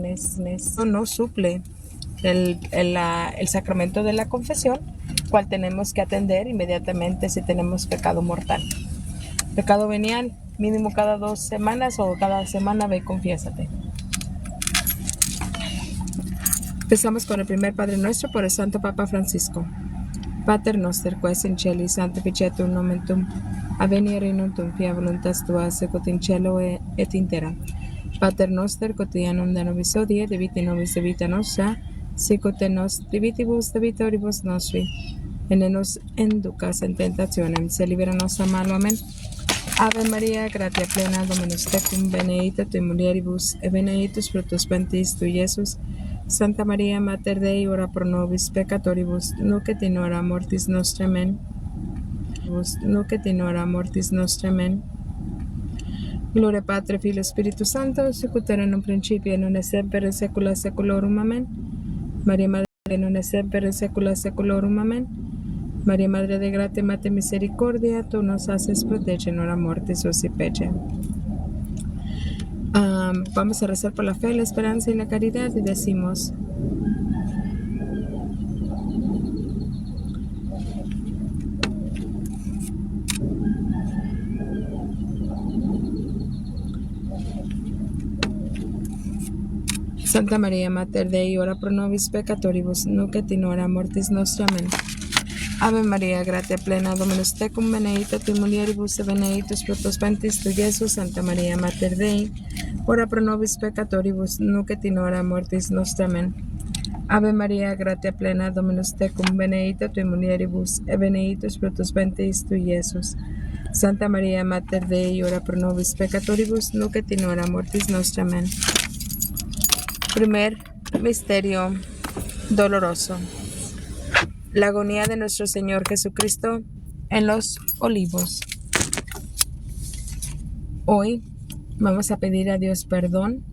viernes. No suple el sacramento de la confesión, cual tenemos que atender inmediatamente si tenemos pecado mortal. Pecado venial, mínimo cada 2 semanas o cada semana ve y confiésate. Empezamos con el primer Padre Nuestro por el Santo Papa Francisco. Pater noster, quaes in celi sanctificetur nomen tuum, adveniat regnum tuum, fiat voluntas tua, sicut in cielo et in terra. Pater noster, quotidianum da nobis hodie, debite nobis de vita nostra, sicut et nos debitibus debitoribus nostri, et ne nos inducas in tentationem, se libera nos a malo. Amen. Ave Maria, gratia plena, Dominus tecum, benedicta tui mulieribus, et benedictus fructus ventris tui, Iesus. Santa Maria, Mater Dei, ora pro nobis peccatoribus, nunc et in hora mortis nostre. Amen. Nunc et in hora mortis nostre. Amen. Gloria Patri, Filio, Spiritus Sancto, sicut erat in un principio, et nunc et semper, et saecula saeculorum. Amen. Maria Madre Dei, nunc et semper, et saecula saeculorum. Amen. Maria Madre de gratia, Mater misericordia, tu nos haces proteger en hora mortis susi pece. Vamos a rezar por la fe, la esperanza y la caridad y decimos: Santa Maria, Mater Dei, ora pro nobis peccatoribus, nunc et in hora mortis nostre. Amen. Ave Maria, gratia plena, Dominus tecum, benedicta tui mulieribus, et benedictus fructus ventris tui, Iesus. Santa Maria, Mater Dei, ora pro nobis peccatoribus, nunc et in hora mortis nostre. Amen. Ave Maria, gratia plena, Dominus tecum, benedicta tui mulieribus, et benedictus fructus ventris tui, Iesus. Santa Maria, Mater Dei, ora pro nobis peccatoribus, nunc et in hora mortis nostre. Amen. Primer misterio doloroso: la agonía de nuestro Señor Jesucristo en los olivos. Hoy vamos a pedir a Dios perdón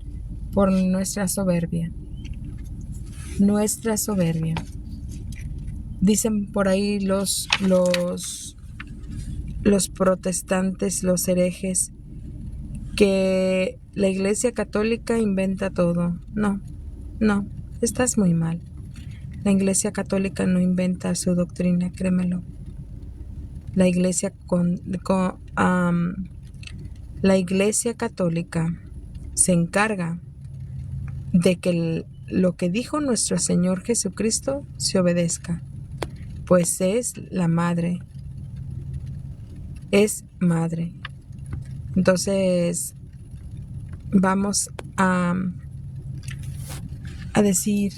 por nuestra soberbia. Nuestra soberbia. Dicen por ahí los protestantes, los herejes, que la Iglesia Católica inventa todo. No, estás muy mal. La Iglesia Católica no inventa su doctrina, créemelo. La Iglesia Católica se encarga de que lo que dijo nuestro Señor Jesucristo se obedezca, pues es la madre. Es madre. Entonces, vamos a decir,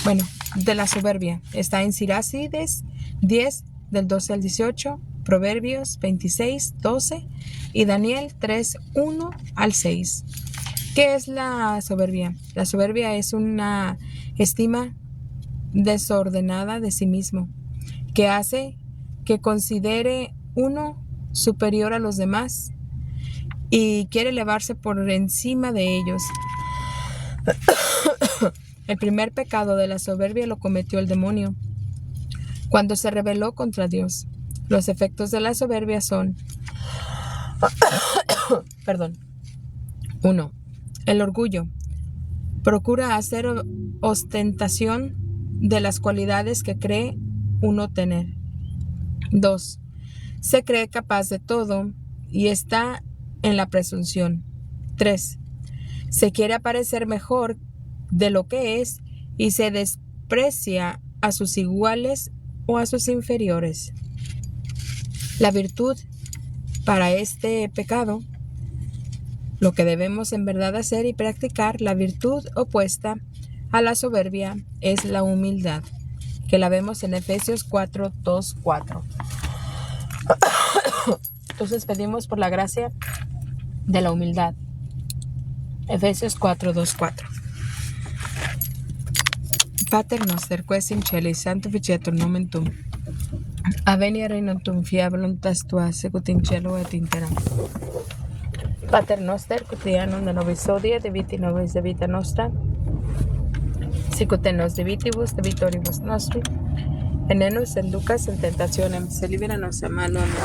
bueno, de la soberbia. Está en Sirácides 10, del 12 al 18, Proverbios 26, 12 y Daniel 3, 1 al 6. ¿Qué es la soberbia? La soberbia es una estima desordenada de sí mismo, que hace que considere uno superior a los demás y quiere elevarse por encima de ellos. El primer pecado de la soberbia lo cometió el demonio cuando se rebeló contra Dios. Los efectos de la soberbia son 1. El orgullo. Procura hacer ostentación de las cualidades que cree uno tener. 2. Se cree capaz de todo y está en la presunción. 3. Se quiere aparecer mejor de lo que es y se desprecia a sus iguales o a sus inferiores. La virtud para este pecado, lo que debemos en verdad hacer y practicar, la virtud opuesta a la soberbia es la humildad, que la vemos en Efesios 4, 2, 4. Entonces pedimos por la gracia de la humildad. Efesios 4, 2, 4. Pater noster, quaes in celi sanctificetur nomen tuum, adveniat regnum tuum, fiat voluntas tua, sicut in cielo et in terra. Pater noster, quotidianum da nobis hodie, debite nobis de vita nostra, sicut et nos debitibus debitoribus nostri, et ne nos inducas in tentationem, se libera nos a malo. Amen.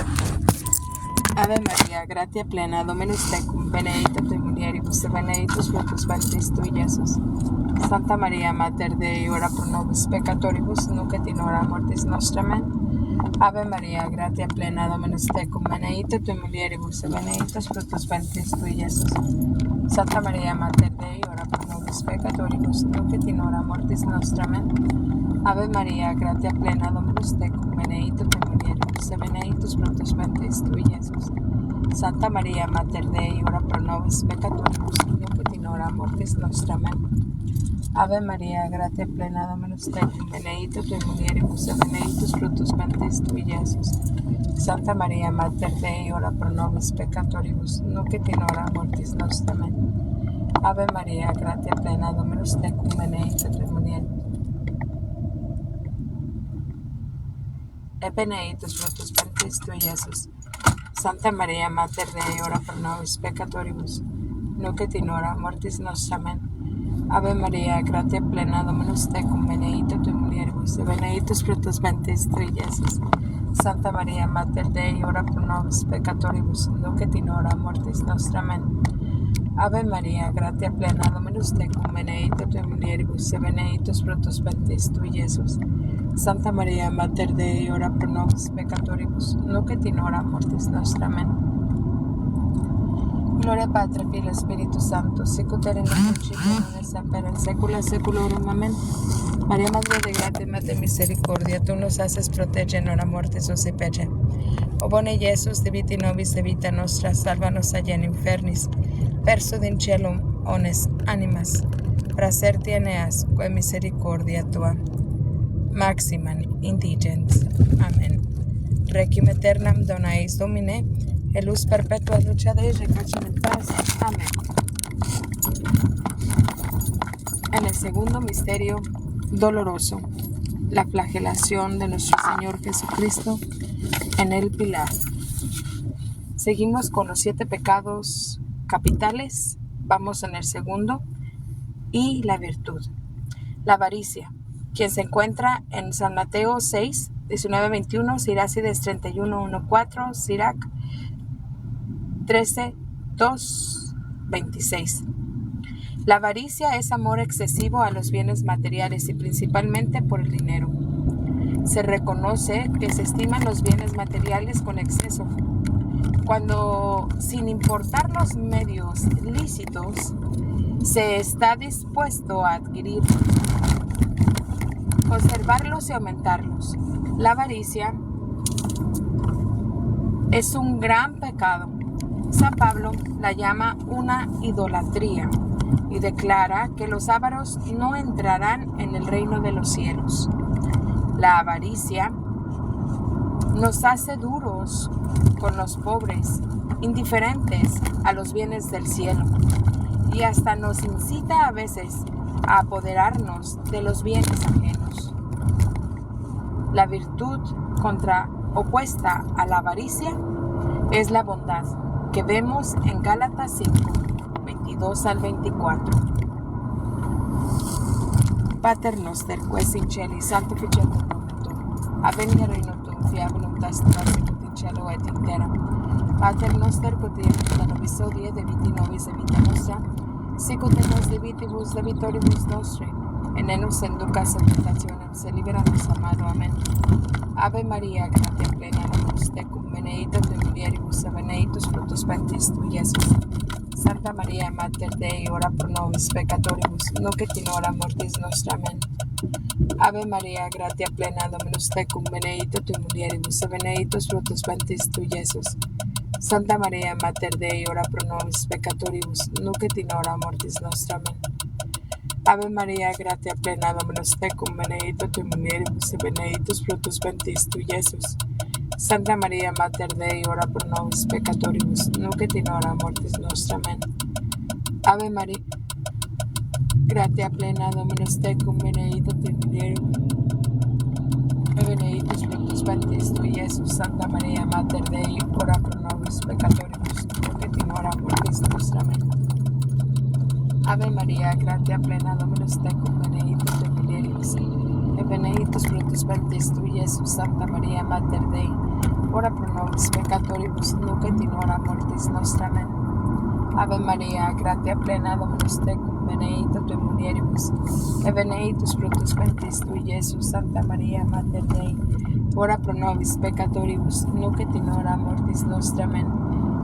Ave Maria, gratia plena, Dominus tecum, benedicta tui mulieribus, benedictus fructus ventris tui, Iesus. Santa Maria, Mater Dei, ora pro nobis peccatoribus, nunc et in hora mortis nostra. Amen. Ave Maria, gratia plena, Dominus tecum, benedicta tui mulieribus, benedictus fructus ventris tui, Iesus. Santa Maria, Mater Dei, ora pro nobis peccatoribus, nunc et in hora mortis nostra. Amen. Ave Maria, gratia plena, Dominus tecum, benedicta tui mulieribus, benedictus fructus ventris tui, Iesus. Santa Maria, Mater Dei, ora pro nobis peccatoribus, nunc et in hora mortis nostra. Amen. Ave Maria, gratia plena, Dominus tecum, benedicta tui mulieribus, benedictus fructus ventris tui, Iesus. Santa Maria, Mater Dei, ora pro nobis peccatoribus, nunc et in hora mortis nostra. Amen. Ave Maria, gratia plena, Dominus tecum, benedicta tui mulieribus, et benedictus fructus ventris tui, Iesus. Santa Maria, Mater Dei, ora pro nobis peccatoribus, nunc et in hora mortis nostra. Amen. Ave Maria, gratia plena, Dominus tecum, benedicta tui mulieribus, benedictus fructus ventris tui, Iesus. Santa Maria, Mater Dei, ora pro nobis peccatoribus, nunc et in hora mortis nostra. Amen. Ave Maria, gratia plena, Dominus tecum, benedicta tui mulieribus, benedictus fructus ventris tui, Iesus. Santa Maria, Mater Dei, ora pro nobis peccatoribus, nunc et in hora mortis nostra. Amen. Gloria Patri, Filio, Spiritus Sancto, sicut erat in principio, nun et semper, in saecula saeculorum. Amen. Maria, Madre de gratia, Mater misericordia, tu nos haces protege in hora mortis o pece. O bone Iesus, diviti nobis de vita nostra, salvanos allá in infernis, persud in cielo ones animas, praeserti Aeneas, quae misericordia tua, maximan indigens. Amen. Requiem aeternam dona eis Domine, et luz perpetua lucedeis requiem in paz. Amén. En el segundo misterio doloroso, la flagelación de nuestro Señor Jesucristo en el Pilar. Seguimos con los 7 pecados capitales. Vamos en el segundo. Y la virtud. La avaricia, quien se encuentra en San Mateo 6, 19-21, Sirácides 31, 1-4, Sirac 13, 2, 26. La avaricia es amor excesivo a los bienes materiales y principalmente por el dinero. Se reconoce que se estiman los bienes materiales con exceso, cuando, sin importar los medios lícitos, se está dispuesto a adquirirlos, conservarlos y aumentarlos. La avaricia es un gran pecado. San Pablo la llama una idolatría y declara que los ávaros no entrarán en el reino de los cielos. La avaricia nos hace duros con los pobres, indiferentes a los bienes del cielo, y hasta nos incita a veces a apoderarnos de los bienes ajenos. La virtud opuesta a la avaricia es la bondad, que vemos en Gálatas 5, 22-24. Pater noster, qui es in celi, sanctificetur nomen tuum. Adveniat regnum tuum, fiat voluntas tua sicut in cielo et in terra. Pater noster, quotidianum da nobis hodie, debiti nobis vita nostra, sicut et nos debitibus debitoribus nostri, et ne nos inducas in tentationem, sed libera nos a malo. Amen. Ave Maria, gratia plena, Dominus tecum, benedicta tui mulieribus, benedictus fructus ventris tui, Iesus. Santa Maria, Mater Dei, ora pro nobis peccatoribus, nunc et in hora mortis nostra. Amen. Ave Maria, gratia plena, Dominus tecum, benedicta tui mulieribus, benedictus fructus ventris tui, Iesus. Santa Maria, Mater Dei, ora pro nobis peccatoribus, nunc et in hora mortis nostra. Amen. Ave Maria, gratia plena, Dominus tecum, benedicta tui mulieribus, benedictus fructus ventris tui, Iesus. Santa Maria, Mater Dei, ora pro nobis peccatoribus, nunc et in hora mortis nostra. Amen. Ave Maria, gratia plena, Dominus tecum, benedicta tui mulieribus, benedictus fructus ventris tui, Iesus. Santa Maria, Mater Dei, ora pro nobis peccatoribus, nunc et in hora mortis nostra. Amen. Ave Maria, gratia plena, Dominus tecum, benedicta tui mulieribus, et benedictus fructus ventris tui, Iesus. Santa Maria, Mater Dei, ora pro nobis peccatoribus, nunc et in hora mortis nostra. Amen. Ave Maria, gratia plena, Dominus tecum, benedicta tu in mulieribus, et benedictus fructus ventris tui, Iesus. Santa Maria, Mater Dei, ora pro nobis peccatoribus, nunc et in hora mortis nostra. Amen.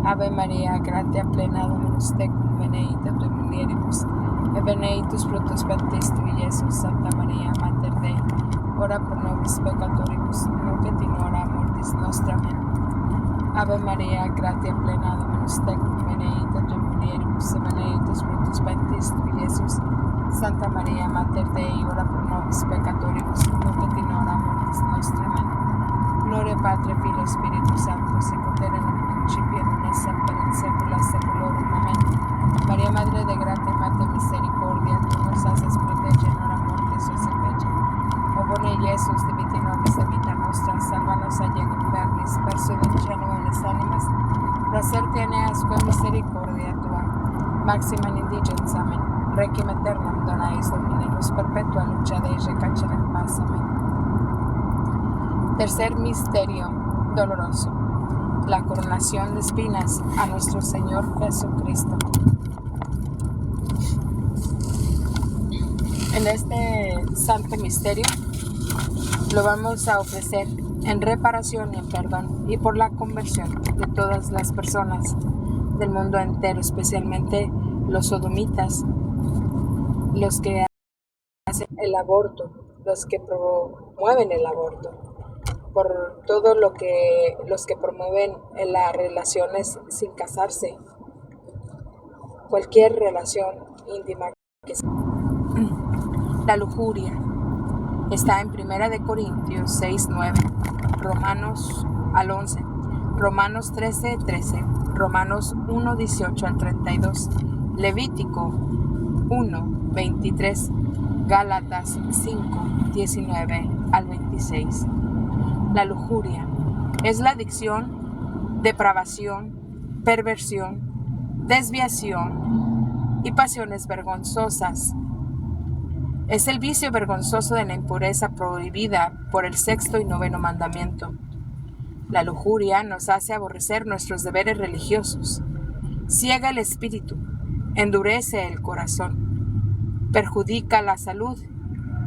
Ave Maria, gratia plena, Dominus tecum, benedicta tu in mulieribus, et benedictus fructus ventris tui, Iesus. Santa Maria, Mater Dei, ora pro nobis peccatoribus, nunc et in hora mortis nostra. Amen. Ave Maria, gratia plena, Dominus tecum, benedicta tu in mulieribus, et benedictus fructus ventris tui, Iesus. Santa Maria, Mater Dei, ora pro nobis peccatoribus, nunc et in hora mortis nostra. Amen. Gloria Patri, Filio, Spiritus Sancto, sicut erat in principio et nunc et semper in saecula saeculorum. Amen. Maria, Madre de gratia, Mater misericordia, tu nos haces proteger en hora mortis nostre pece. O bone Iesus, diviti nobis et vita nostra, salva-nos a infernis, persuade in caelum les animas, prosertene asque misericordia tua. Maxima in indigens. Amen. Requiem aeternam dona eis Domine, luz perpetua luce Dei, recancel en paz. Amén. Tercer misterio doloroso: la coronación de espinas a nuestro Señor Jesucristo. En este santo misterio lo vamos a ofrecer en reparación y en perdón y por la conversión de todas las personas del mundo entero, especialmente los sodomitas, los que hacen el aborto, los que promueven el aborto, por todo lo que los que promueven las relaciones sin casarse, cualquier relación íntima que sea. La lujuria está en 1 Corintios 6:9, Romanos al 11, Romanos 13:13, Romanos 1:18 al 32, Levítico 1:23, Gálatas 5:19 al 26. La lujuria es la adicción, depravación, perversión, desviación y pasiones vergonzosas. Es el vicio vergonzoso de la impureza prohibida por el 6º y 9º mandamiento. La lujuria nos hace aborrecer nuestros deberes religiosos, ciega el espíritu, endurece el corazón, perjudica la salud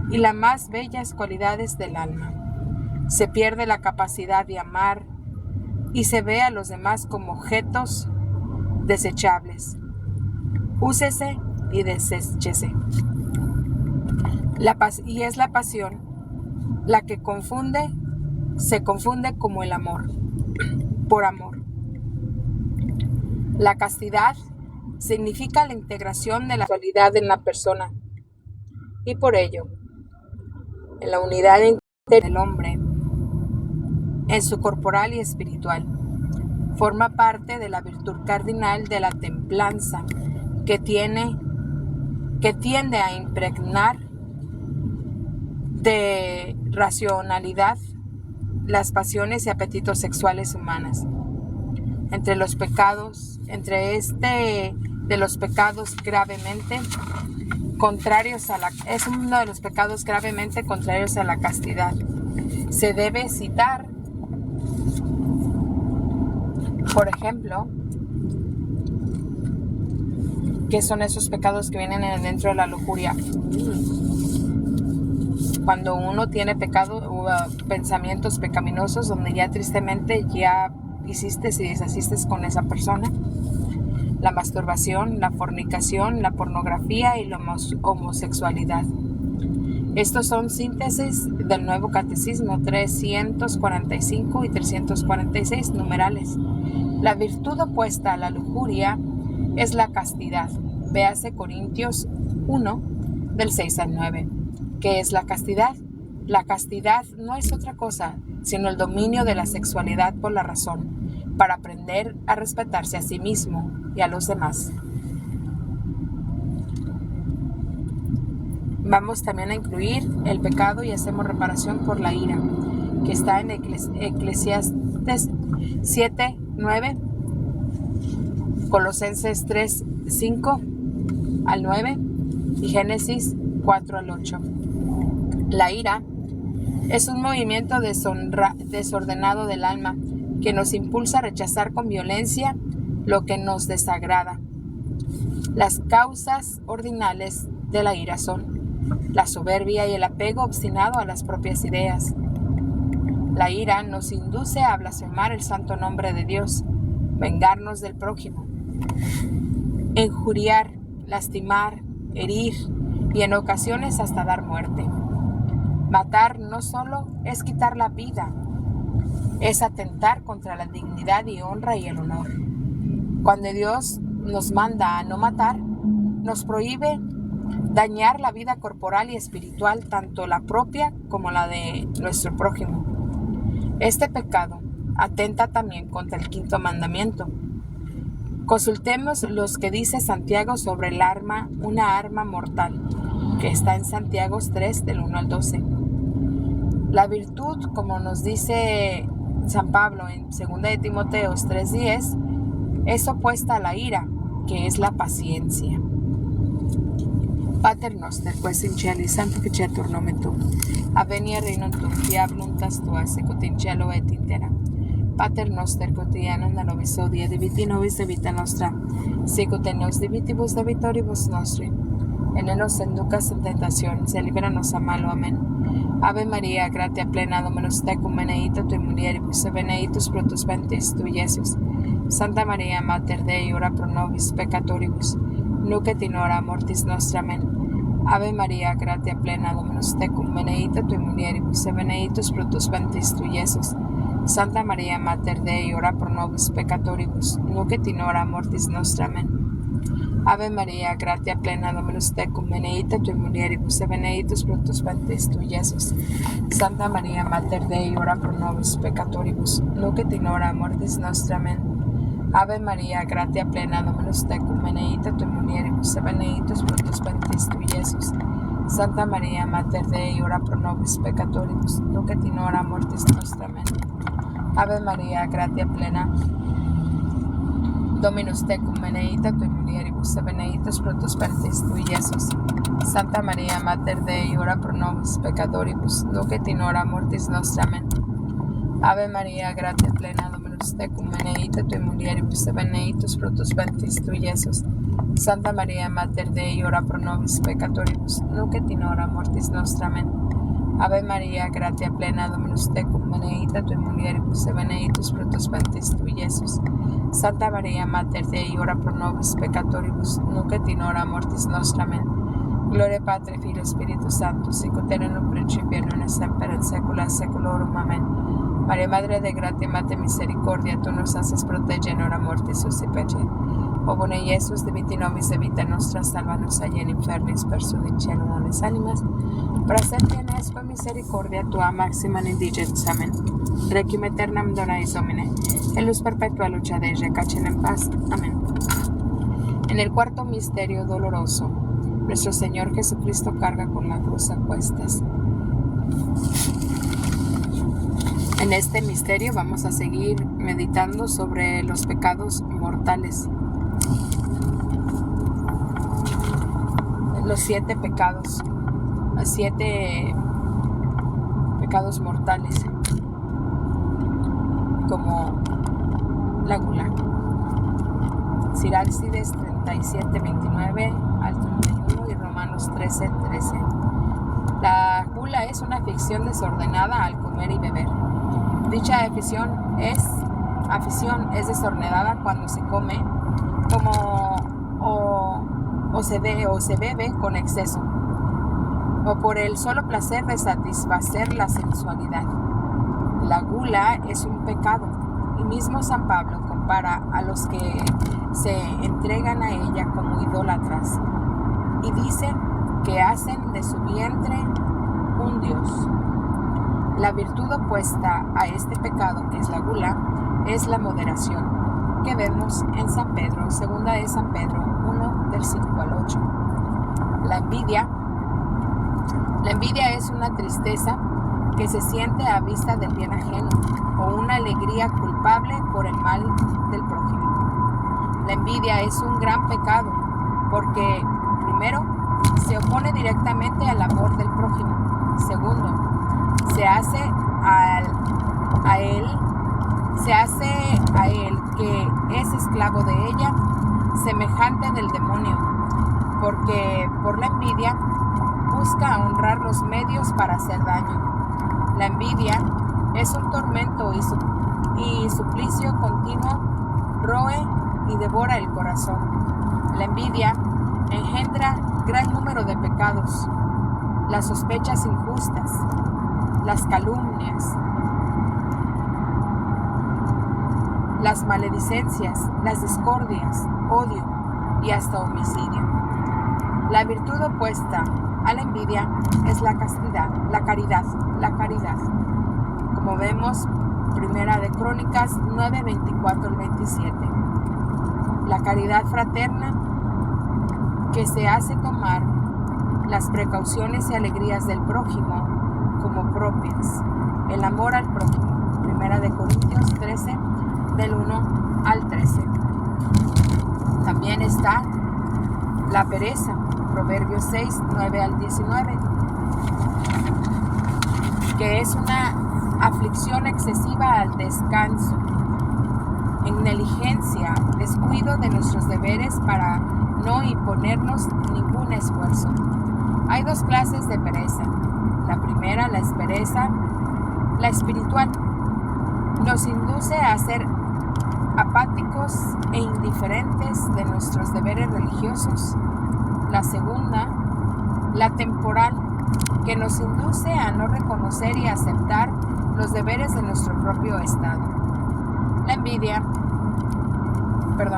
y las más bellas cualidades del alma. Se pierde la capacidad de amar y se ve a los demás como objetos desechables. Úsese y deséchese. Y es la pasión la que se confunde como el amor, por amor. La castidad significa la integración de la sexualidad en la persona y por ello, en la unidad interior del hombre, en su corporal y espiritual. Forma parte de la virtud cardinal de la templanza que tiende a impregnar de racionalidad las pasiones y apetitos sexuales humanas. Entre los pecados gravemente contrarios es uno de los pecados gravemente contrarios a la castidad. Se debe citar, por ejemplo, ¿qué son esos pecados que vienen dentro de la lujuria? Cuando uno tiene pecado o pensamientos pecaminosos donde ya tristemente ya hiciste y deshaciste con esa persona. La masturbación, la fornicación, la pornografía y la homosexualidad. Estos son síntesis del Nuevo Catecismo 345 y 346 numerales. La virtud opuesta a la lujuria es la castidad. Véase Corintios 1 del 6 al 9. ¿Qué es la castidad? La castidad no es otra cosa sino el dominio de la sexualidad por la razón, para aprender a respetarse a sí mismo y a los demás. Vamos también a incluir el pecado y hacemos reparación por la ira, que está en Eclesiastes 7:9, Colosenses 3:5 al 9 y Génesis 4 al 8. La ira es un movimiento desordenado del alma que nos impulsa a rechazar con violencia lo que nos desagrada. Las causas ordinales de la ira son la soberbia y el apego obstinado a las propias ideas. La ira nos induce a blasfemar el santo nombre de Dios, vengarnos del prójimo, injuriar, lastimar, herir y en ocasiones hasta dar muerte. Matar no solo es quitar la vida, es atentar contra la dignidad y honra y el honor. Cuando Dios nos manda a no matar, nos prohíbe dañar la vida corporal y espiritual, tanto la propia como la de nuestro prójimo. Este pecado atenta también contra el quinto mandamiento. Consultemos los que dice Santiago sobre el arma, una arma mortal, que está en Santiago 3, del 1 al 12. La virtud, como nos dice San Pablo en 2 de Timoteo 3:10, es opuesta a la ira, que es la paciencia. Pater noster, quaes in cieli sanctificetur nomen tuum, adveniat regnum tuum, fiat voluntas tua, sicut in cielo et in terra. Pater noster quotidianum da nobis hodie, dimitti nobis debita nostra, sicut et nos dimittimus debitoribus nostri. Et ne nos inducas in tentationem, sed libera nos a malo. Amén. Ave Maria, gratia plena, Dominus tecum, benedicta tui mulieribus, et benedictus fructus ventris tui, Iesus. Santa Maria, Mater Dei, ora pro nobis peccatoribus, nunc et in hora mortis nostra. Amén. Ave Maria, gratia plena, Dominus tecum, benedicta tui mulieribus, et benedictus fructus ventris tui, Iesus. Santa Maria, Mater Dei, ora pro nobis peccatoribus, nunc et in hora mortis nostra. Amén. Ave Maria, gratia plena, Dominus tecum, benedicta tui mulieribus, et benedictus fructus ventris tui, Iesus. Santa Maria, Mater Dei, ora pro nobis peccatoribus, nunc et in hora mortis nostra. Amén. Ave Maria, gratia plena, Dominus tecum, benedicta tui mulieribus, et benedictus fructus ventris tui, Iesus. Santa Maria, Mater Dei, ora pro nobis peccatoribus, nunc et in hora mortis nostra. Amén. Ave Maria, gratia plena, Dominus tecum, benedicta tui mulieribus, et benedictus fructus ventris tui, Iesus. Santa Maria, Mater Dei, ora pro nobis peccatoribus, nunc et in hora mortis nostra. Amén. Ave Maria, gratia plena, Dominus tecum, benedicta tui mulieribus, et benedictus fructus ventris tui, Iesus. Santa Maria, Mater Dei, ora pro nobis peccatoribus, nunc et in hora mortis nostra. Amén. Ave Maria, gratia plena, Dominus tecum, benedicta tui mulieribus, et benedictus fructus ventris tui, Iesus. Santa Maria, Mater Dei, ora pro nobis peccatoribus, nunc et in hora mortis nostra. Amén. Gloria Patri, Filio, Spiritus Sanctus, sicut erat in principio et nunc et semper et saecula saeculorum. Amén. Maria, Madre de gratia, Mater misericordia, tu nos haces proteger en hora mortis susi pece. O bone Iesus, dimitti nobis de vita nostra, salva nos aie in infernis, persudit cielo omnes animas, praesente in esque misericordia tua maxima indigens. Amén. Requiem aeternam dona eis Domine, et luz perpetua lucet recacen en paz. Amén. En el cuarto misterio doloroso, nuestro Señor Jesucristo carga con la cruz a cuestas. En este misterio vamos a seguir meditando sobre los pecados mortales. Los 7 pecados, 7 pecados mortales, como la gula. Sirácides 37:29 al 31 y Romanos 13:13. La gula es una afición desordenada al comer y beber. Dicha afición es desordenada cuando se come o se bebe con exceso, o por el solo placer de satisfacer la sensualidad. La gula es un pecado, y mismo San Pablo compara a los que se entregan a ella como idólatras, y dice que hacen de su vientre un dios. La virtud opuesta a este pecado, que es la gula, es la moderación, que vemos en San Pedro, 2 de San Pedro 1, del 5 al 8. La envidia es una tristeza que se siente a vista del bien ajeno, o una alegría culpable por el mal del prójimo. La envidia es un gran pecado, porque, primero, se opone directamente al amor del prójimo. Segundo, se hace a él que es esclavo de ella, semejante del demonio, porque por la envidia busca honrar los medios para hacer daño. La envidia es un tormento y suplicio continuo, roe y devora el corazón. La envidia engendra gran número de pecados, las sospechas injustas, las calumnias, las maledicencias, las discordias, odio y hasta homicidio. La virtud opuesta a la envidia es la castidad, la caridad. Como vemos, Primera de Crónicas 9, 24 al 27. La caridad fraterna que se hace tomar las precauciones y alegrías del prójimo como propias. El amor al prójimo. Primera de Corintios 13, del 1 al 13. También está la pereza. Proverbios 6, 9 al 19. Que es una aflicción excesiva al descanso, en negligencia, descuido de nuestros deberes para no imponernos ningún esfuerzo. Hay dos clases de pereza. La primera, la pereza, la espiritual, nos induce a ser apáticos e indiferentes de nuestros deberes religiosos. La segunda, la temporal, que nos induce a no reconocer y aceptar los deberes de nuestro propio estado.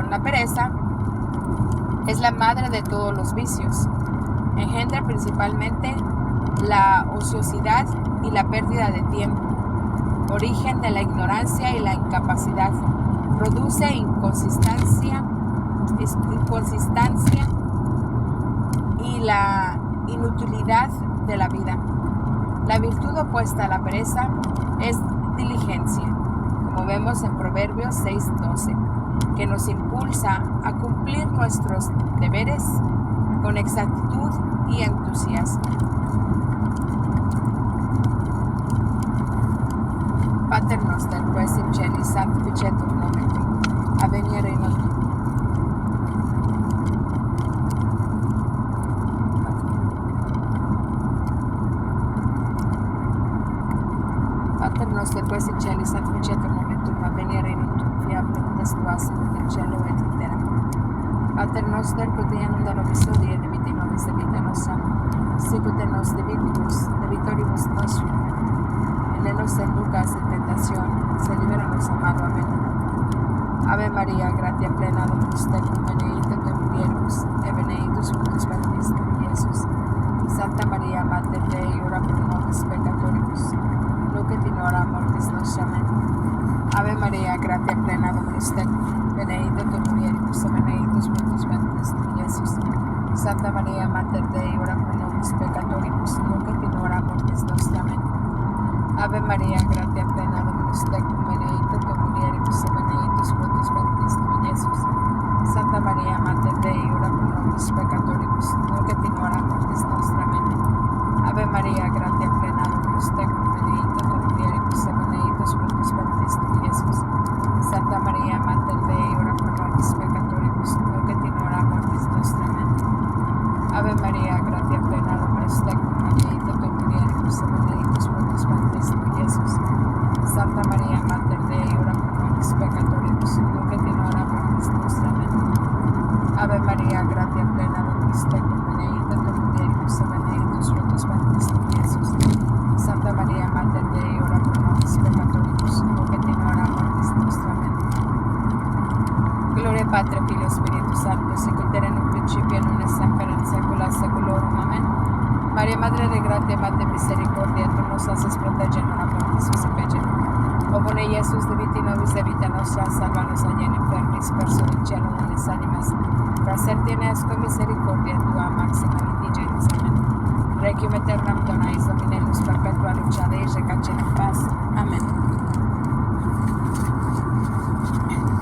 La pereza es la madre de todos los vicios. Engendra principalmente la ociosidad y la pérdida de tiempo, origen de la ignorancia y la incapacidad. Produce inconsistencia y la inutilidad de la vida. La virtud opuesta a la pereza es diligencia, como vemos en Proverbios 6:12, que nos impulsa a cumplir nuestros deberes con exactitud y entusiasmo. Pater noster, qui es in cieli, sanctificetur nomen tuum, adveniat regnum tuum. Pater noster, qui es in cieli, sanctificetur nomen tuum, adveniat regnum tuum, fiat voluntas tua sicut in cielo et in terra. Pater noster, quotidianum da nobis hodie, dimitte nobis debita nostra, sicut et nos debitoribus nostri, et ne nos inducas in tentationem, sed libera-nos a malo. Amén. Ave María, gratia plena, Dominus tecum, benedicta tui mulieribus, et benedictus fructus ventris tui, Iesus. Santa María, Mater Dei, ora pro nobis peccatoribus, nunc et in hora mortis nostre. Amén. Ave María, gratia plena, Dominus tecum, benedicta tui mulieribus, et benedictus fructus ventris tui, Iesus. Santa María, Mater Dei, ora pro nobis peccatoribus, nunc et in hora mortis nostre. Amén. Ave María, gratia plena, Dominus tecum, benedicta tui mulieribus, et benedictus fructus ventris tui, Iesus. Santa María, Mater Dei, ora pro nobis peccatoribus, nunc et in hora mortis nostre. Amén. Ave María, gratia plena, Dominus tecum, benedicta tui mulieribus, et benedictus fructus ventris tui, Iesus. Santa María, Mater Dei, ora pro nobis peccatoribus, nunc et in hora mortis nostre. Amén. Ave María, gratia plena, Dominus tecum, benedicta tui mulieribus, et benedictus fructus ventris tui, Iesus. Santa María, Mater Dei, ora pro nobis peccatoribus, nunc et in hora mortis nostre. Amén. Ave María, gratia plena, Dominus tecum, benedicta tui mulieribus, et benedictus fructus ventris tui, Iesus. Santa María, Mater Dei, ora pro nobis peccatoribus, nunc et in hora mortis nostre. Amén. Gloria Patri, Filio, Spiritus Sancto, sicut erat in principio, nun et semper, in saecula saeculorum. Amén. María, Madre de gratia, Madre de misericordia, tu nos haces proteger en hora mortis suae pecet. O bone Iesus, debiti nobis de vita nostra, salva-nos a en enfermis, perso del cielo de las ánimas, pracer tienes con misericordia tua, máxima litigenis. Amén. Requiem aeternam dona eis Dominus perpetua luce, recacet en paz. Amén.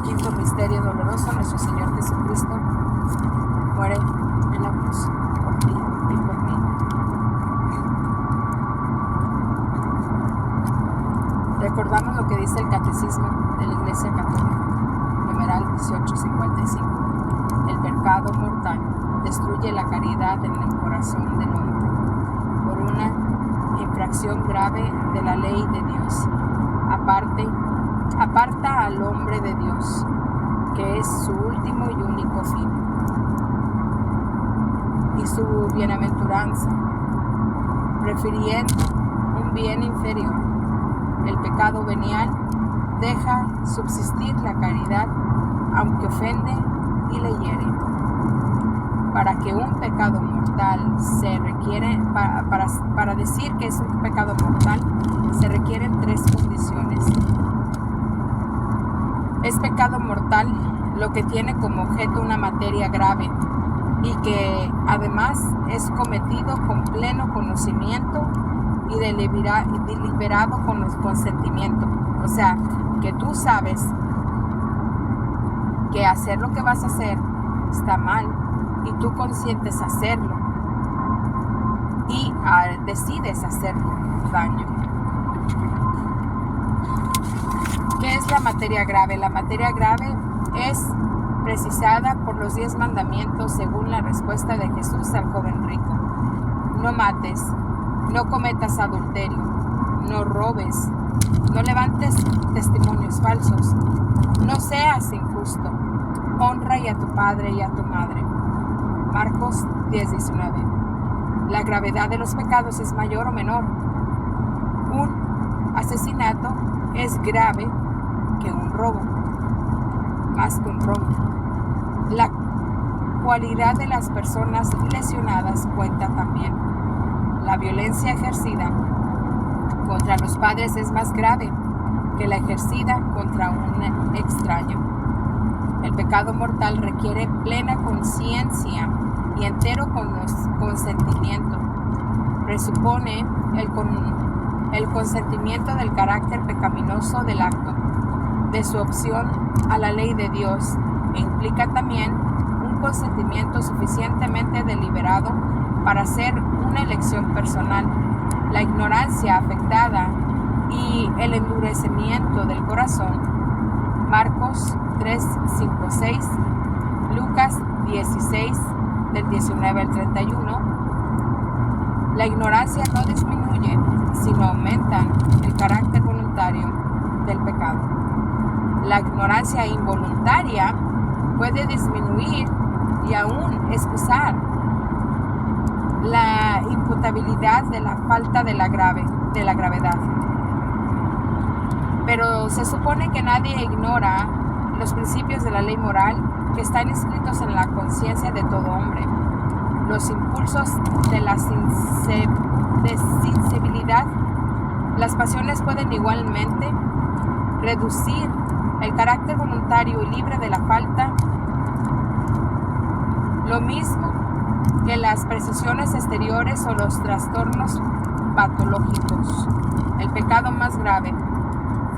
Quinto misterio doloroso, nuestro Señor Jesucristo muere en la cruz por ti y por mí. Recordamos lo que dice el Catecismo de la Iglesia Católica, numeral 1855. El pecado mortal destruye la caridad en el corazón del hombre por una infracción grave de la ley de Dios. Aparta al hombre de Dios, que es su último y único fin, y su bienaventuranza, prefiriendo un bien inferior. El pecado venial deja subsistir la caridad, aunque ofende y le hiere. Para que un pecado mortal se requiere, para decir que es un pecado mortal, se requieren 3 condiciones. Es pecado mortal lo que tiene como objeto una materia grave y que además es cometido con pleno conocimiento y deliberado con los consentimientos. O sea, que tú sabes que hacer lo que vas a hacer está mal y tú consientes hacerlo y decides hacerlo daño. ¿Qué es la materia grave? La materia grave es precisada por los 10 mandamientos según la respuesta de Jesús al joven rico. No mates, no cometas adulterio, no robes, no levantes testimonios falsos, no seas injusto, honra a tu padre y a tu madre. Marcos 10:19. La gravedad de los pecados es mayor o menor. Un asesinato es grave que un robo, más que un robo. La cualidad de las personas lesionadas cuenta también. La violencia ejercida contra los padres es más grave que la ejercida contra un extraño. El pecado mortal requiere plena conciencia y entero consentimiento. Presupone el consentimiento del carácter pecaminoso del acto, de su opción a la ley de Dios, e implica también un consentimiento suficientemente deliberado para hacer una elección personal. La ignorancia afectada y el endurecimiento del corazón. Marcos 3:5-6, Lucas 16, del 19 al 31. La ignorancia no disminuye, sino aumenta el carácter voluntario del pecado. La ignorancia involuntaria puede disminuir y aún excusar la imputabilidad de la falta de la gravedad. Pero se supone que nadie ignora los principios de la ley moral que están inscritos en la conciencia de todo hombre. Los impulsos de la sensibilidad, las pasiones pueden igualmente reducir el carácter voluntario y libre de la falta, lo mismo que las precisiones exteriores o los trastornos patológicos. El pecado más grave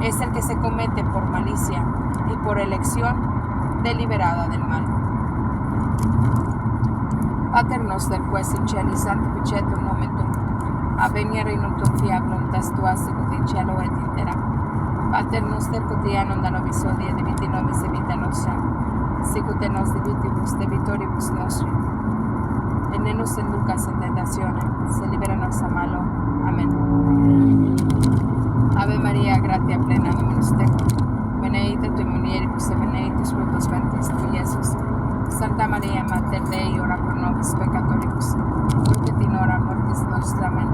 es el que se comete por malicia y por elección deliberada del mal. Pater noster, quaes in celis sanctificetur nomen tuum, adveniat regnum tuum, fiat voluntas tua sicut in cielo et in terra. Pater noster quotidianum da nobis hodie, dimitti nobis e vita nostra, sicut et nos debitibus debitoribus nostri. Et ne nos inducas in tentationem, sed libera nos a malo. Amén. Ave María, gratia plena, Dominus tecum, benedicta tui mulieribus et benedictus fructus ventris tui, Iesus. Santa María, Mater Dei, ora pro nobis peccatoribus, nunc et in hora mortis nostra. Amén.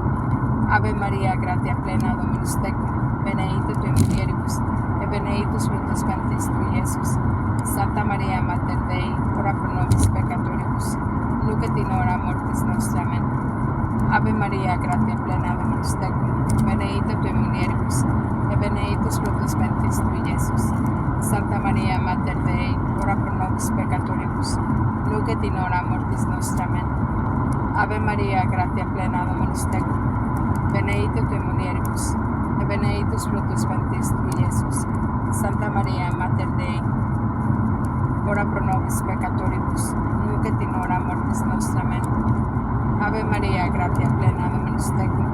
Ave María, gratia plena, Dominus tecum, benedicta tui mulieribus et benedictus fructus ventris tui, Iesus. Santa María, Mater Dei, ora pro nobis peccatoribus, nunc et in hora mortis nostra. Amén. Ave María, gratia plena, Dominus tecum, benedicta tui mulieribus et benedictus fructus ventris tui, Iesus. Santa María, Mater Dei, ora pro nobis peccatoribus, nunc et in hora mortis nostra. Amén. Ave María, gratia plena, Dominus tecum, benedicta tui mulieribus et benedictus fructus ventris tui, Iesus. Santa María, Mater Dei, ora pro nobis peccatoribus, nunc et in hora mortis nostra. Amén. Ave María, gratia plena, Dominus tecum,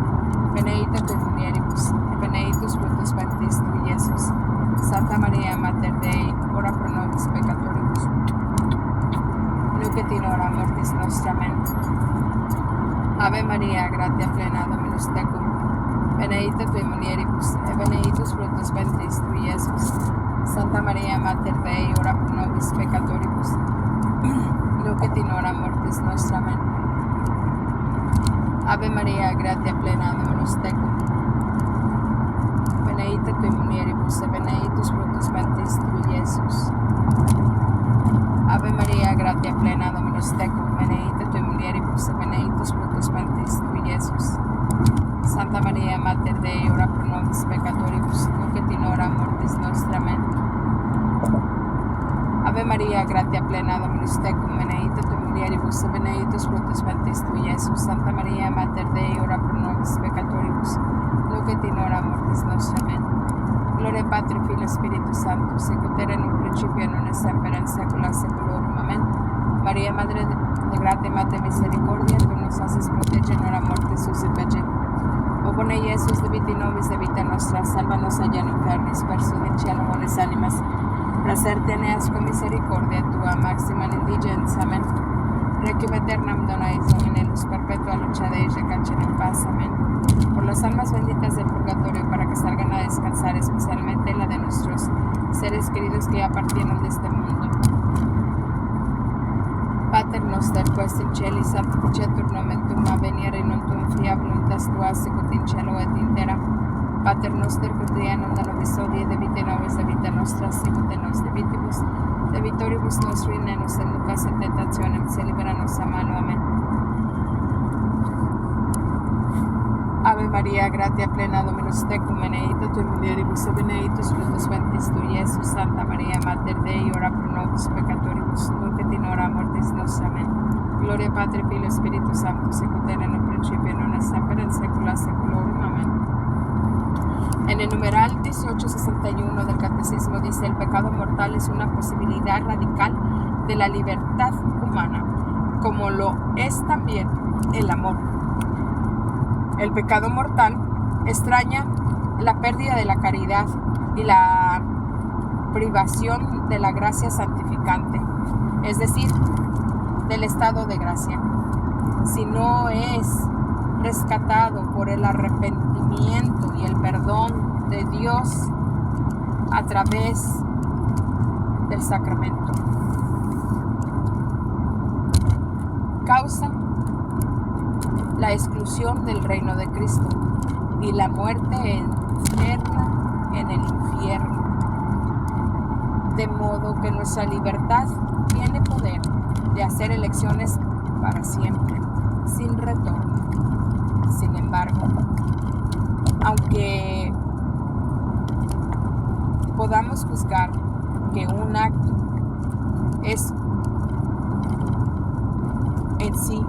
benedicta tui mulieribus et benedictus fructus ventris tui, Iesus. Santa María, Mater Dei, ora pro nobis peccatoribus, plena Dominus tecum, benedicta tui mulieribus, et benedictus fructus ventris tui, Iesus. Santa Maria, Mater Dei, ora pro nobis peccatoribus, nunc et in hora mortis nostra. Amen. Ave Maria, gratia plena Dominus tecum, benedicta tui mulieribus, et benedictus fructus ventris tui, Iesus. Ave Maria, gratia plena Dominus tecum, benedicta tui mulieribus, et benedictus fructus ventris tui, Iesus. Santa Maria, Mater Dei, ora pro nobis peccatoribus, nunc et in hora mortis nostra. Amen. Ave Maria, gratia plena Dominus tecum, benedicta tui mulieribus, et benedictus fructus ventris tui, Iesus. Santa Maria, Mater Dei, ora pro nobis peccatoribus, nunc et in hora mortis nostra. Amen. Gloria Patri, Filio, Spiritus Sanctus, sic ut erat in principio et nunc et semper in saecula saeculorum. Amen. Maria, Madre de gratia, Mater misericordia, tu nos haces proteger en hora mortis susi pece. O bone Iesus, de vita nobis, de vita nostra, salvanos allá en infernis, verso in cielo bonis animas, placer teneas con misericordia tua, maxima indigens. Amen. Requiem aeternam dona eis Domine, luz perpetua, lucha de ella, canchen en paz. Amén. Por las almas benditas del purgatorio, para que salgan a descansar, especialmente la de nuestros seres queridos que ya partieron de este mundo. Pater noster, quaes in celi, sanctificetur nomen tuum, venia regnum tuum, fiat voluntas tua, sicut in cielo et in terra. Pater noster, quotidianum da nobis hodie, debite nobis de vita nostra, sicut et nos debitibus, debitoribus nostri, ne nos inducas in tentationem, se libera nos a mano. Amén. Ave Maria, gratia plena Dominus tecum, benedicta tui mulieribus, et benedictus fructus ventris tui, Iesus. Santa Maria, Mater Dei, ora pro nobis peccatoribus, nunc et in hora mortis nostra. Amen. Gloria Patri, Filio, Spiritus Sanctus, sic ut erat in principio et nunc et semper in saecula saeculorum. Amén. En el numeral 1861 del Catecismo dice: el pecado mortal es una posibilidad radical de la libertad humana, como lo es también el amor. El pecado mortal extraña la pérdida de la caridad y la privación de la gracia santificante, es decir, del estado de gracia. Si no es rescatado por el arrepentimiento y el perdón de Dios a través del sacramento. Causa la exclusión del reino de Cristo y la muerte eterna en el infierno. De modo que nuestra libertad tiene poder de hacer elecciones para siempre, sin retorno. Sin embargo, aunque podamos juzgar que un acto es en sí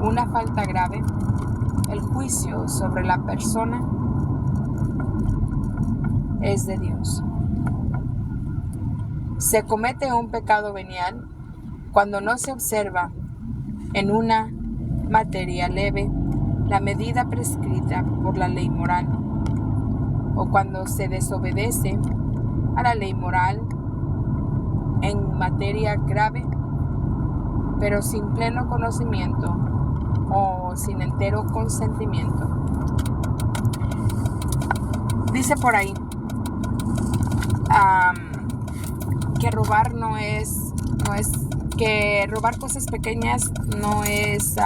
una falta grave, el juicio sobre la persona es de Dios. Se comete un pecado venial cuando no se observa en una materia leve la medida prescrita por la ley moral, o cuando se desobedece a la ley moral en materia grave, pero sin pleno conocimiento o sin entero consentimiento. Dice por ahí que robar no es que robar cosas pequeñas no es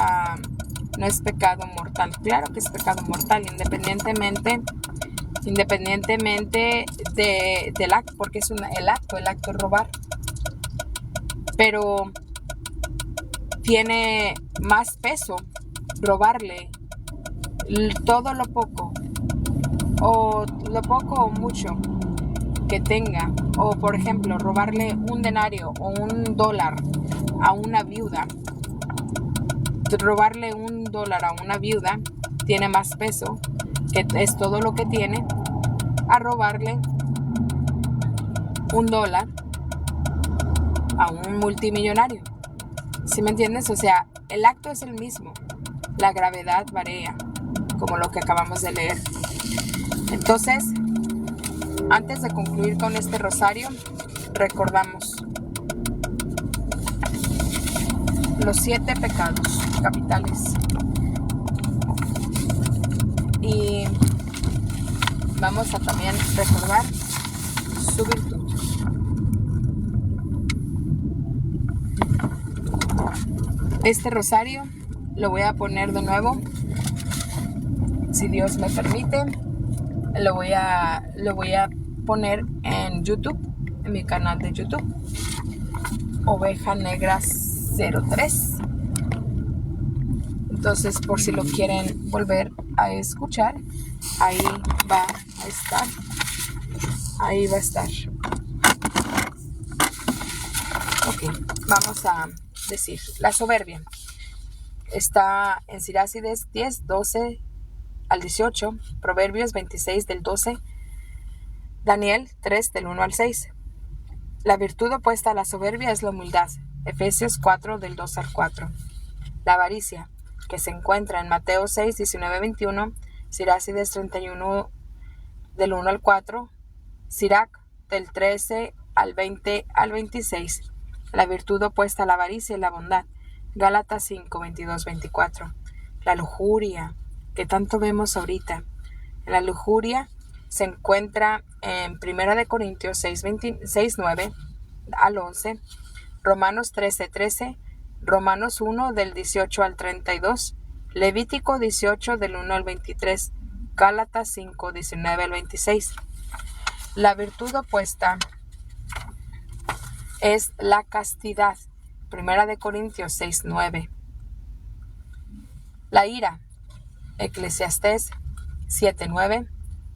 pecado mortal. Claro que es pecado mortal, independientemente del acto, porque es el acto es robar. Pero tiene más peso robarle todo lo poco o mucho que tenga, o por ejemplo robarle un denario o $1 a una viuda. Robarle $1 a una viuda tiene más peso, que es todo lo que tiene, a robarle $1 a un multimillonario. ¿Sí me entiendes? O sea, el acto es el mismo, la gravedad varía, como lo que acabamos de leer. Entonces, antes de concluir con este rosario, recordamos los 7 pecados capitales. vamos a también recordar su virtud. Este rosario lo voy a poner de nuevo, si Dios me permite. Lo voy a poner en YouTube, en mi canal de YouTube, Oveja Negra 03. Entonces, por si lo quieren volver a escuchar, ahí va a estar. Ahí va a estar. Ok, vamos a decir la soberbia. Está en Sirácides 10, 12 al 18, Proverbios 26 del 12, Daniel 3 del 1 al 6. La virtud opuesta a la soberbia es la humildad, Efesios 4 del 2 al 4. La avaricia, que se encuentra en Mateo 6, 19, 21, Sirácides 31 del 1 al 4, Sirac del 13 al 20 al 26. La virtud opuesta a la avaricia es la bondad, Gálatas 5, 22, 24. La lujuria, que tanto vemos ahorita. La lujuria se encuentra en 1 Corintios 6, 9 al 11, Romanos 13, 13, Romanos 1 del 18 al 32, Levítico 18 del 1 al 23, Gálatas 5, 19 al 26. La virtud opuesta es la castidad, 1 Corintios 6, 9. La ira, Eclesiastés 7, 9,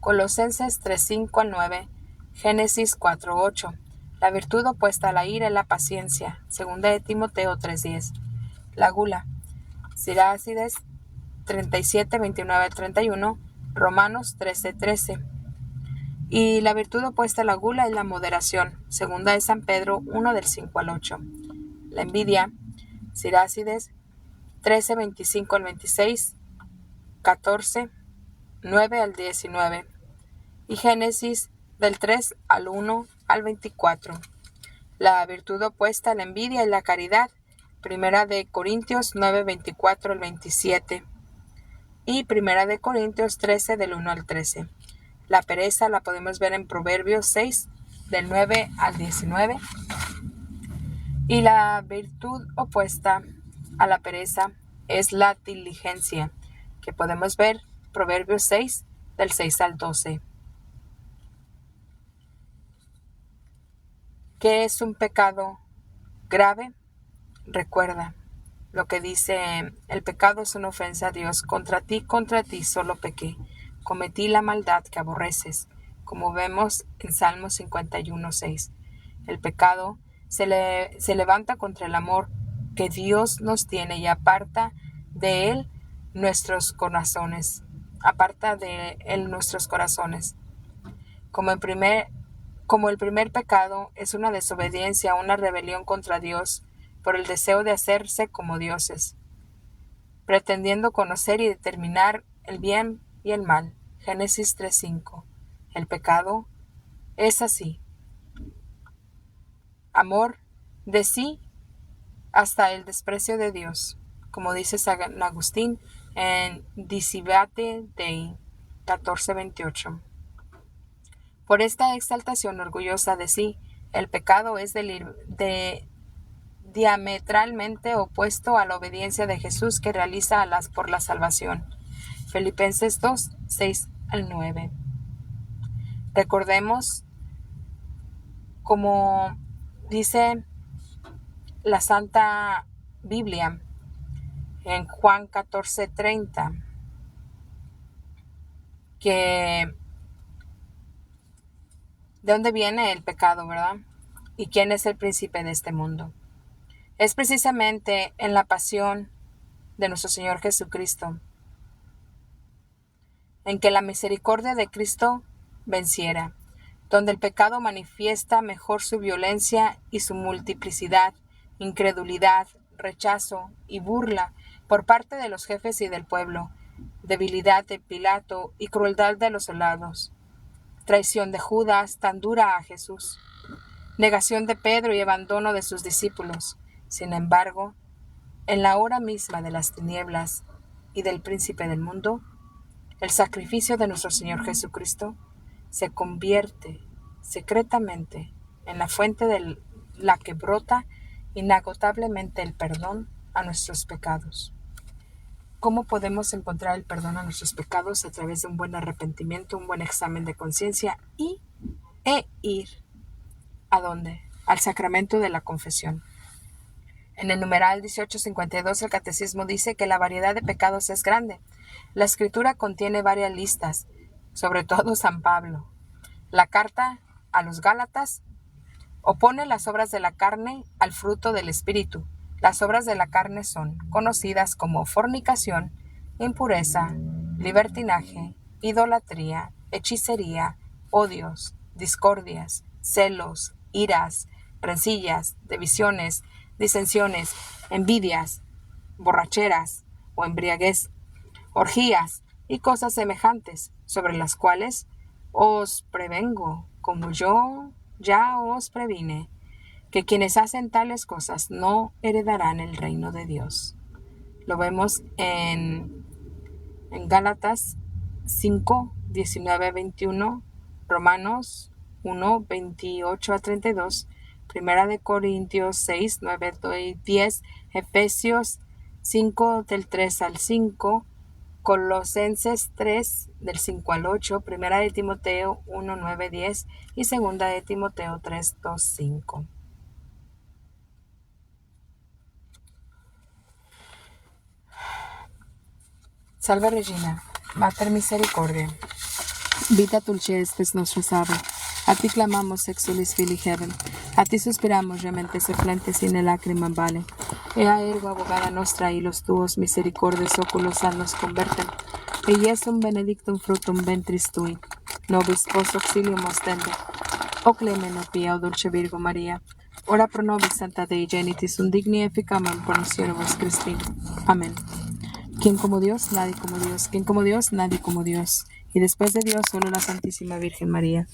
Colosenses 3, 5 al 9, Génesis 4, 8. La virtud opuesta a la ira es la paciencia, 2 Timoteo 3, 10. La gula, Sirácides 37, 29 al 31, Romanos 13, 13. Y la virtud opuesta a la gula es la moderación, 2 San Pedro 1 del 5 al 8. La envidia, Sirácides 13, 25 al 26, 14, 9 al 19. Y Génesis del 3 al 1 al 24. La virtud opuesta a la envidia es la caridad, 1 Corintios 9, 24 al 27. Y 1 Corintios 13 del 1 al 13. La pereza la podemos ver en Proverbios 6 del 9 al 19. Y la virtud opuesta a la pereza es la diligencia, que podemos ver Proverbios 6 del 6 al 12. ¿Qué es un pecado grave? Recuerda lo que dice: el pecado es una ofensa a Dios. Contra ti solo pequé. Cometí la maldad que aborreces, como vemos en Salmos 51, 6. El pecado se levanta contra el amor que Dios nos tiene y aparta de él nuestros corazones. Como el primer pecado es una desobediencia, una rebelión contra Dios por el deseo de hacerse como dioses, pretendiendo conocer y determinar el bien y el mal. Génesis 3:5. El pecado es así: amor de sí hasta el desprecio de Dios, como dice San Agustín en Dicivate Dei 14:28. Por esta exaltación orgullosa de sí, el pecado es diametralmente opuesto a la obediencia de Jesús que realiza por la salvación. Filipenses 2, 6 al 9. Recordemos, como dice la Santa Biblia en Juan 14:30, que de dónde viene el pecado, ¿verdad? ¿Y quién es el príncipe de este mundo? Es precisamente en la pasión de nuestro Señor Jesucristo, en que la misericordia de Cristo venciera, donde el pecado manifiesta mejor su violencia y su multiplicidad, incredulidad, rechazo y burla por parte de los jefes y del pueblo, debilidad de Pilato y crueldad de los soldados, traición de Judas tan dura a Jesús, negación de Pedro y abandono de sus discípulos. Sin embargo, en la hora misma de las tinieblas y del príncipe del mundo, el sacrificio de nuestro Señor Jesucristo se convierte secretamente en la fuente de la que brota inagotablemente el perdón a nuestros pecados. ¿Cómo podemos encontrar el perdón a nuestros pecados? A través de un buen arrepentimiento, un buen examen de conciencia e ir ¿a dónde? Al sacramento de la confesión. En el numeral 1852 el Catecismo dice que la variedad de pecados es grande. La Escritura contiene varias listas, sobre todo San Pablo. La carta a los Gálatas opone las obras de la carne al fruto del Espíritu. Las obras de la carne son conocidas como fornicación, impureza, libertinaje, idolatría, hechicería, odios, discordias, celos, iras, rencillas, divisiones, disensiones, envidias, borracheras o embriaguez, orgías y cosas semejantes, sobre las cuales os prevengo, como yo ya os previne, que quienes hacen tales cosas no heredarán el reino de Dios. Lo vemos en Gálatas 5, 19 a 21, Romanos 1, 28 a 32, Primera de Corintios 6, 9 y 10, Efesios 5 del 3 al 5, Colosenses 3 del 5 al 8, Primera de Timoteo 1, 9, 10 y Segunda de Timoteo 3, 2, 5. Salve Regina, Mater Misericordia, Vita dulcetis nostra salve. A ti clamamos, exulis Filii Heaven. A ti suspiramos, gementes eflentes in lacrimam vale. Ea ergo abogada nostra y los tuos misericordes oculos nos converten. E Iesum benedictum fructum ventris tui. Nobis vos auxilium ostende. O clemen, o pia, o dulce Virgo María. Ora pro nobis Santa Dei genitis undigni efficamam conocioribus Christi. Amén. ¿Quién como Dios? Nadie como Dios. ¿Quién como Dios? Nadie como Dios. Y después de Dios, solo la Santísima Virgen María.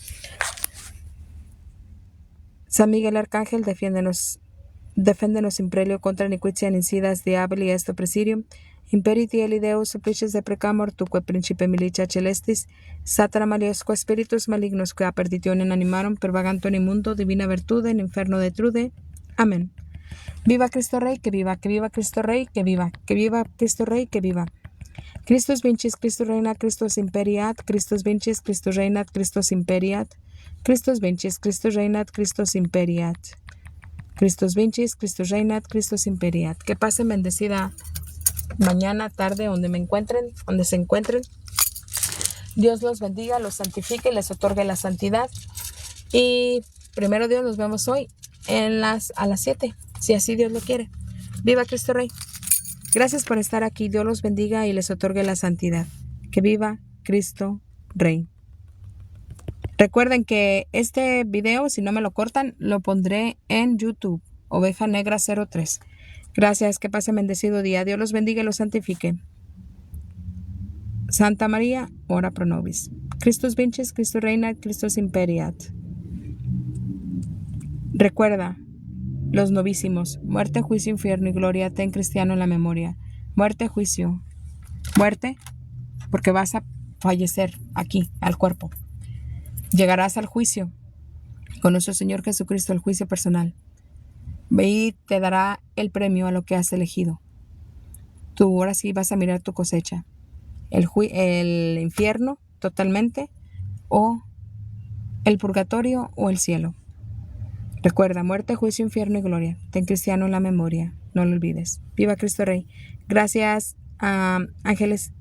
San Miguel Arcángel, deféndenos imprelio contra iniquitia incidas diaboli est oppressirium, imperiti eli Deus supplices deprecamur tuque principe milicia celestis, satana maliosque spiritus malignos que a perditionem animarum pervagantur in mundo divina virtude in inferno detrude. Amén. Viva Cristo Rey, que viva Cristo Rey, que viva Cristo Rey, que viva. Christus vincis, Christus regnat, Christus imperiat, Christus vincis, Christus regnat, Christus imperiat, Christus vincis, Christus regnat, Christus imperiat. Christus vincis, Christus regnat, Christus imperiat. Que pasen bendecida mañana, tarde, donde se encuentren. Dios los bendiga, los santifique, les otorgue la santidad. Y primero Dios, nos vemos hoy a las 7, si así Dios lo quiere. Viva Cristo Rey. Gracias por estar aquí. Dios los bendiga y les otorgue la santidad. Que viva Cristo Rey. Recuerden que este video, si no me lo cortan, lo pondré en YouTube. Oveja Negra 03. Gracias. Que pasen bendecido día. Dios los bendiga y los santifique. Santa María, ora pro nobis. Christus vincis, Christus regnat, Christus imperiat. Recuerda, los novísimos, muerte, juicio, infierno y gloria, ten cristiano en la memoria. Muerte, juicio. Muerte, porque vas a fallecer aquí, al cuerpo. Llegarás al juicio con nuestro Señor Jesucristo, el juicio personal. Y te dará el premio a lo que has elegido. Tú ahora sí vas a mirar tu cosecha. El infierno totalmente, o el purgatorio o el cielo. Recuerda, muerte, juicio, infierno y gloria. Ten cristiano en la memoria. No lo olvides. Viva Cristo Rey. Gracias, ángeles.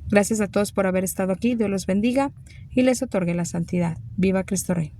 Gracias a todos por haber estado aquí. Dios los bendiga y les otorgue la santidad. Viva Cristo Rey.